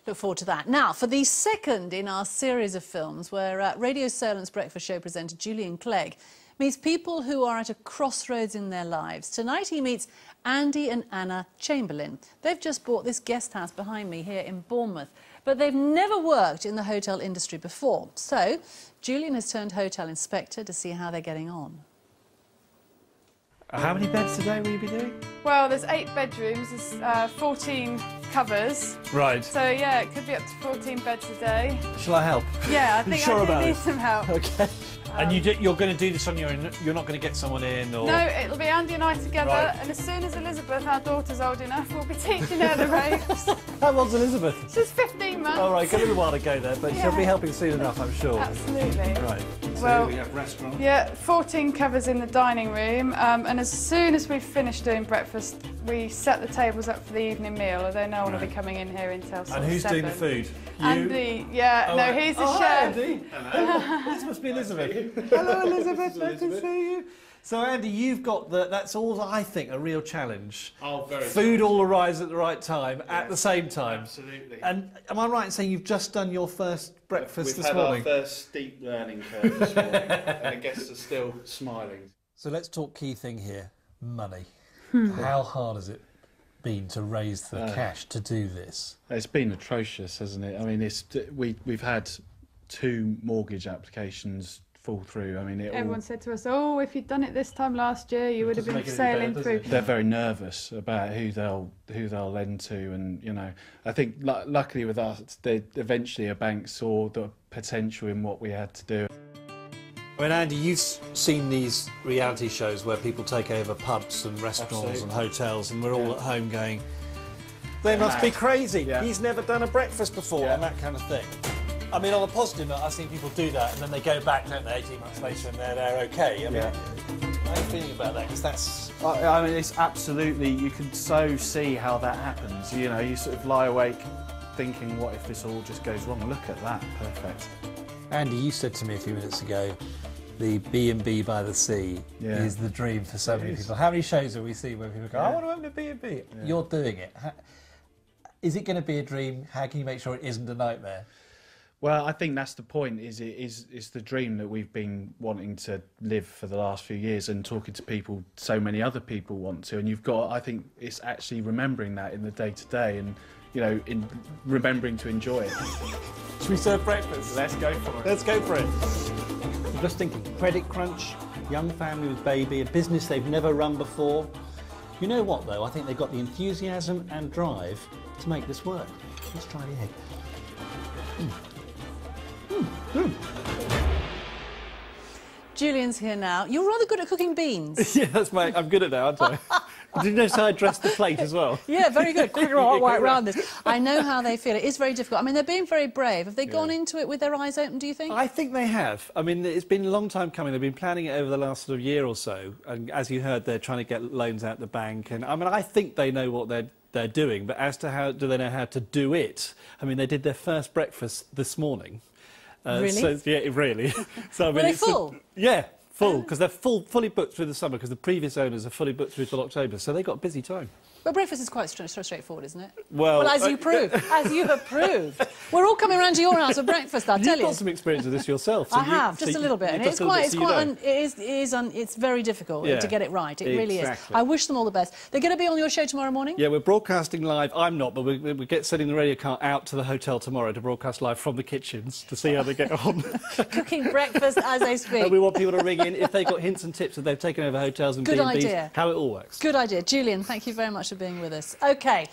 Look forward to that. Now, for the second in our series of films where Radio Solent's breakfast show presenter Julian Clegg meets people who are at a crossroads in their lives. Tonight he meets Andy and Anna Chamberlain. They've just bought this guest house behind me here in Bournemouth, but they've never worked in the hotel industry before. So Julian has turned hotel inspector to see how they're getting on. How many beds today will you be doing? Well, there's 8 bedrooms, there's 14 covers. Right. So, yeah, it could be up to 14 beds a day. Shall I help? Yeah, I think sure I do need it? some help. OK. And you're going to do this on your own? You're not going to get someone in? Or... No, it'll be Andy and I together, right. And as soon as Elizabeth, our daughter's old enough, we'll be teaching her the ropes. How old's Elizabeth? She's 15 months. All right, got a little while to go there, but she'll be helping soon enough, I'm sure. Absolutely. Right. Well, so we have restaurant. Yeah, 14 covers in the dining room, and as soon as we've finished doing breakfast, we set the tables up for the evening meal, although no one will be coming in here until sort of 7. And who's doing the food? You? Andy, yeah, oh, no, right. he's the chef. chef. Andy. Hello. This must be Elizabeth. Hello, Elizabeth. Nice to see you. So, Andy, you've got that's all, I think, a real challenge. Oh, very. Food all arrives at the right time, at the same time. Absolutely. And am I right in saying you've just done your first breakfast this morning? We've had our first steep learning curve this morning, and the guests are still smiling. So let's talk key thing here, money. How hard has it been to raise the cash to do this? It's been atrocious, hasn't it? I mean, we've had 2 mortgage applications fall through. I mean, Everyone said to us, "Oh, if you'd done it this time last year, you would have been sailing through." They're very nervous about who they'll lend to, and you know, I think luckily with us, eventually a bank saw the potential in what we had to do. I mean, Andy, you've seen these reality shows where people take over pubs and restaurants and hotels, and we're all at home going, "They must be crazy. Yeah. He's never done a breakfast before," and that kind of thing. I mean, on a positive note, I've seen people do that, and then they go back, don't they, 18 months later, and they're OK. I mean, how are you feeling about that? Because that's... I mean, it's absolutely... You can so see how that happens. You know, you sort of lie awake thinking, what if this all just goes wrong? Look at that. Perfect. Andy, you said to me a few minutes ago, the B&B by the sea is the dream for so many people. How many shows have we seen where people go, I want to open a B&B? Yeah. You're doing it. Is it going to be a dream? How can you make sure it isn't a nightmare? Well, I think that's the point. It's the dream that we've been wanting to live for the last few years, and talking to people, so many other people want to. And you've got, I think, it's actually remembering that in the day to day, and you know, in remembering to enjoy it. Should we serve breakfast? Let's go for it. Let's go for it. I'm just thinking, credit crunch, young family with baby, a business they've never run before. You know what, though? I think they've got the enthusiasm and drive to make this work. Let's try the egg. Julian's here now. You're rather good at cooking beans. Yeah, I'm good at that, aren't I? Did you notice how I dressed the plate as well? Yeah, very good. Quick right round this. I know how they feel. It is very difficult. I mean, they're being very brave. Have they gone into it with their eyes open, do you think? I think they have. I mean, it's been a long time coming. They've been planning it over the last sort of year or so. And as you heard, they're trying to get loans out the bank. And I mean, I think they know what they're doing. But as to how do they know how to do it? I mean, they did their first breakfast this morning. Really? So, yeah, really. So, I mean, Were they full? Yeah, full, because they're fully booked through the summer, because the previous owners are fully booked through till October, so they got a busy time. But breakfast is quite straightforward, isn't it? Well, as you proved. As you have proved. We're all coming around to your house for breakfast, I'll tell you. You've got some experience with this yourself. So I have, just a little bit. And it's very difficult to get it right. It really is. I wish them all the best. They're going to be on your show tomorrow morning? Yeah, we're broadcasting live. I'm not, but we're sending the radio car out to the hotel tomorrow to broadcast live from the kitchens to see how they get on. Cooking breakfast as they speak. And we want people to ring in if they've got hints and tips that they've taken over hotels and B&Bs, how it all works. Good idea. Julian, thank you very much for being with us. OK.